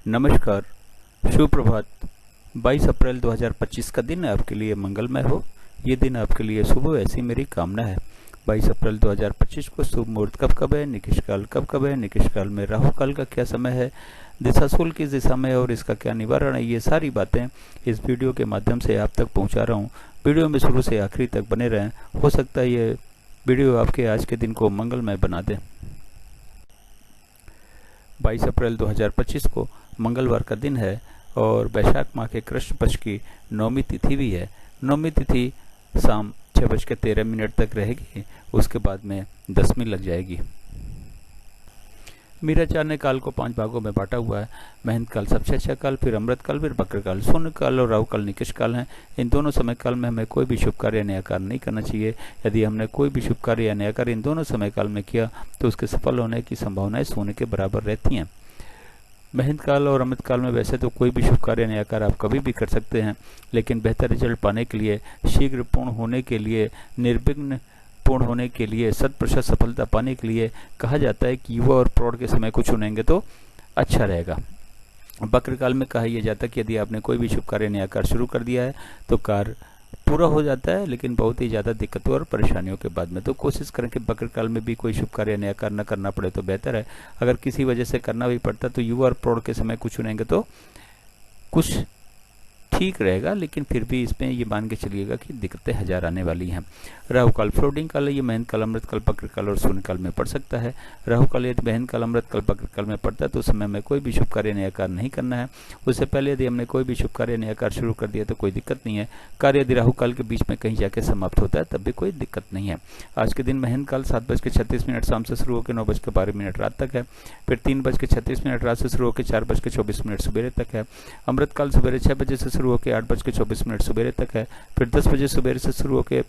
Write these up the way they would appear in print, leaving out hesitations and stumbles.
नमस्कार, सुप्रभात। 22 अप्रैल 2025 का दिन आपके लिए मंगलमय हो। ये दिन आपके लिए शुभ हो, ऐसी मेरी कामना है। 22 अप्रैल 2025 को शुभ मुहूर्त कब है, निकिष काल कब है, निकिष काल में राहु काल का क्या समय है, दिशाशूल किस दिशा में है और इसका क्या निवारण है, ये सारी बातें इस वीडियो के माध्यम से आप तक पहुंचा रहा हूं। वीडियो में शुरू से आखिरी तक बने रहें। हो सकता है ये वीडियो आपके आज के दिन को मंगलमय बना दे। 22 अप्रैल 2025 को मंगलवार का दिन है और वैशाख माह के कृष्ण पक्ष की नौमी तिथि भी है। नौमी तिथि शाम 6:13 तक रहेगी, उसके बाद में दशमी लग जाएगी। मीराचार्य ने काल को 5 भागों में बांटा हुआ है। महंत काल सबसे अच्छा काल, फिर अमृत काल, फिर बक्र काल, शून्य काल और राहु काल निकिष काल हैं। इन दोनों समय काल में हमें कोई भी शुभ कार्य या नया कार्य नहीं करना चाहिए। यदि हमने कोई भी शुभ कार्य या नया कार्य इन दोनों समय काल में किया तो उसके सफल होने की संभावनाएं सोने के बराबर रहती हैं। महंत काल और अमृत काल में वैसे तो कोई भी शुभ कार्य नया कार्य आप कभी भी कर सकते हैं, लेकिन बेहतर रिजल्ट पाने के लिए, शीघ्र पूर्ण होने के लिए, निर्विघ्न पूर्ण होने के लिए, 100% सफलता पाने के लिए कहा जाता है कि युवा और प्रौढ़ के समय को चुनेंगे तो अच्छा रहेगा। बक्र काल में कहा यह जाता है कि यदि आपने कोई भी शुभ कार्य नया कार्य शुरू कर दिया है तो कार्य पूरा हो जाता है, लेकिन बहुत ही ज़्यादा दिक्कतों और परेशानियों के बाद में। तो कोशिश करें कि बक्र काल में भी कोई शुभ कार्य नया कार्य न करना पड़े तो बेहतर है। अगर किसी वजह से करना भी पड़ता तो युवा और प्रौढ़ के समय को चुनेंगे तो कुछ ठीक रहेगा, लेकिन फिर भी इसमें ये मान के चलिएगा कि दिक्कतें हजार आने वाली हैं। राहु काल फ्लोटिंग काल है, ये महंत काल, अमृत काल, बक्र काल और शून्य काल में पड़ सकता है। राहु काल यदि महंत काल, अमृत काल, बक्र काल में पड़ता है तो उस समय में कोई भी शुभ कार्य नया कार्य नहीं करना है। उससे पहले यदि हमने कोई भी शुभ कार्य नया कार्य शुरू कर दिया तो कोई दिक्कत नहीं है। कार्य यदि राहु काल के बीच में कहीं जाके समाप्त होता है तब भी कोई दिक्कत नहीं है। आज के दिन महंत काल 7:36 शाम से शुरू होकर 9:12 रात तक है। फिर 3:36 रात से शुरू होकर 4:24 सवेरे तक है। अमृत काल सवेरे 6 बजे से शुरू होकर 8:24 सवेरे तक है। फिर 10 बजे सवेरे से शुरू होकर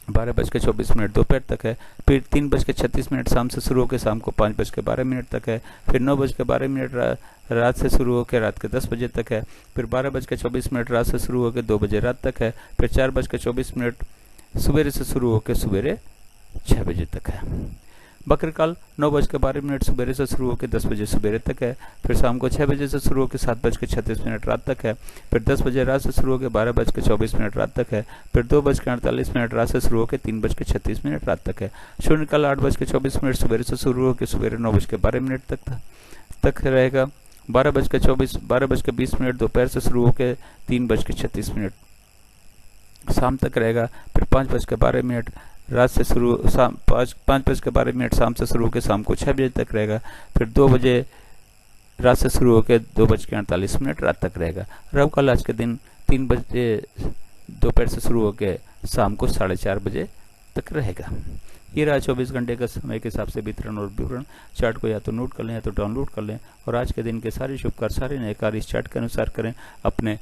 12:24 दोपहर तक है। फिर 3:36 शाम से शुरू होकर शाम को 5:12 तक है। फिर 9:12 रात से शुरू होकर रात के 10 बजे तक है। फिर 12:24 रात से शुरू होकर 2 बजे रात तक है। फिर 4:24 सवेरे से शुरू होकर सवेरे 6 बजे तक है। बक्र काल 9:12 सवेरे से शुरू होकर 10 बजे सवेरे तक है। फिर शाम को 6 बजे से शुरू होकर 7:36 रात तक है। फिर 10 बजे रात से शुरू होकर 12:24 रात तक है। फिर 2:48 रात से शुरू होकर 3:36 रात तक है। शून्य काल 8:24 सवेरे से शुरू होकर सवेरे 9:12 तक रहेगा। 12:20 दोपहर से शुरू होकर 3:36 शाम तक रहेगा। फिर 5:12 रात से शुरू 5:12 शाम से शुरू होकर शाम को 6 बजे तक रहेगा। फिर 2 बजे रात से शुरू होकर 2:48 रात तक रहेगा। राहु काल आज के दिन 3 बजे दोपहर से शुरू होकर शाम को 4:30 बजे तक रहेगा। ये रहा 24 घंटे का समय के हिसाब से वितरण और विवरण। चार्ट को या तो नोट कर लें या तो डाउनलोड कर लें और आज के दिन के सारे शुभ कार्य, सारे नए कार्य इस चार्ट के अनुसार करें। अपने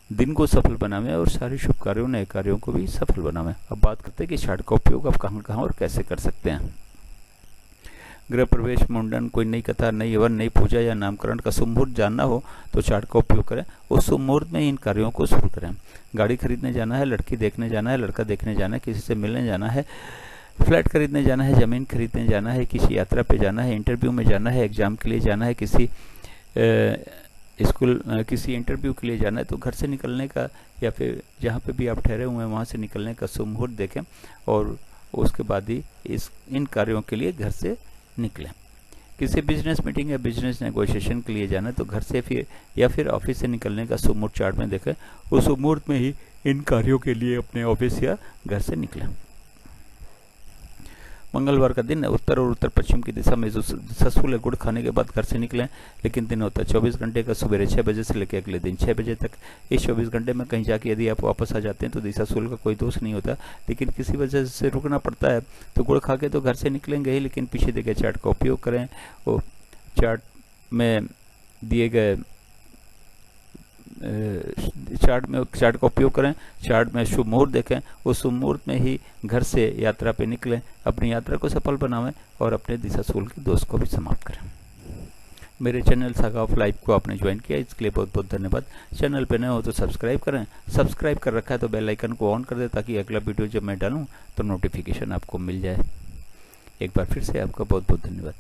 दिन को सफल बनावें और सारे शुभ कार्यों, नए कार्यों को भी सफल बनावें। अब बात करते हैं कि चार्ट का उपयोग आप कहाँ और कैसे कर सकते हैं। गृह प्रवेश, मुंडन, कोई नई कथा, नई हवन, नई पूजा या नामकरण का शुभ मुहूर्त जानना हो तो चार्ट का उपयोग करें। उस शुभ मुहूर्त में इन कार्यों को शुरू करें। गाड़ी खरीदने जाना है, लड़की देखने जाना है, लड़का देखने जाना है, किसी से मिलने जाना है, फ्लैट खरीदने जाना है, जमीन खरीदने जाना है, किसी यात्रा पे जाना है, इंटरव्यू में जाना है, एग्जाम के लिए जाना है, किसी किसी इंटरव्यू के लिए जाना है तो घर से निकलने का या फिर जहाँ पे भी आप ठहरे हुए हैं वहाँ से निकलने का शुभ मुहूर्त देखें और उसके बाद ही इन कार्यों के लिए घर से निकलें। किसी बिजनेस मीटिंग या बिजनेस नेगोशिएशन के लिए जाना है तो घर से फिर ऑफिस से निकलने का शुभ मुहूर्त चार्ट में देखें। उस शुभ मुहूर्त में ही इन कार्यों के लिए अपने ऑफिस या घर से निकलें। मंगलवार का दिन उत्तर और उत्तर पश्चिम की दिशा में दिशाशूल गुड़ खाने के बाद घर से निकलें, लेकिन दिन होता है 24 घंटे का, सुबह 6 बजे से लेकर अगले दिन 6 बजे तक। इस 24 घंटे में कहीं जाके यदि आप वापस आ जाते हैं तो दिशाशूल का कोई दोष नहीं होता, लेकिन किसी वजह से रुकना पड़ता है तो गुड़ खा के तो घर से निकलेंगे ही, लेकिन पीछे दिए गए चार्ट का उपयोग करें। वो चार्ट में दिए गए चार्ट का उपयोग करें। चार्ट में शुभ मुहूर्त देखें, उस शुभ मुहूर्त में ही घर से यात्रा पे निकलें, अपनी यात्रा को सफल बनावें और अपने दिशाशूल के दोष को भी समाप्त करें। मेरे चैनल सागा ऑफ लाइफ को आपने ज्वाइन किया, इसके लिए बहुत बहुत धन्यवाद। चैनल पे नए हो तो सब्सक्राइब करें, सब्सक्राइब कर रखा है तो बेल आइकन को ऑन कर दें ताकि अगला वीडियो जब मैं डालूं तो नोटिफिकेशन आपको मिल जाए। एक बार फिर से आपका बहुत बहुत धन्यवाद।